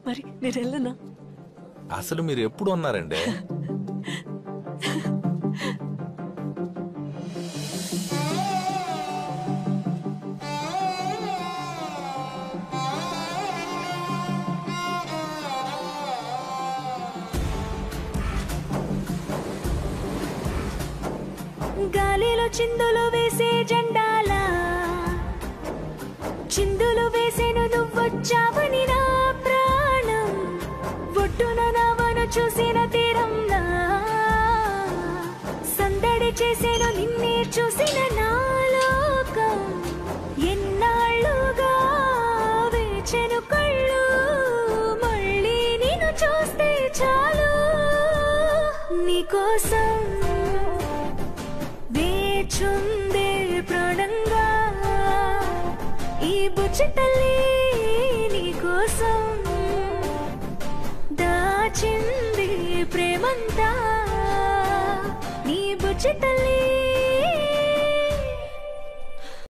మరి నేను వెళ్ళనా? అసలు మీరు ఎప్పుడు ఉన్నారండి? గాలిలో చిందులు వేసే జెండాలా చిందులు వేసేను నువ్వొచ్చావని నా ప్రాణం ఒడ్డున నవను చూసిన తీరంలా సందడి చేసేను నిన్నే చూసిన నా లోకం ఎన్నాళ్ళుగా వేచెను కళ్ళు మళ్ళీ నిన్ను చూస్తే చాలు నీకోసం వేచుందే ప్రాణంగా ఈ బుజ్జి తల్లి నీకోసం దాచింది ప్రేమంతా నీ బుజ్జి తల్లి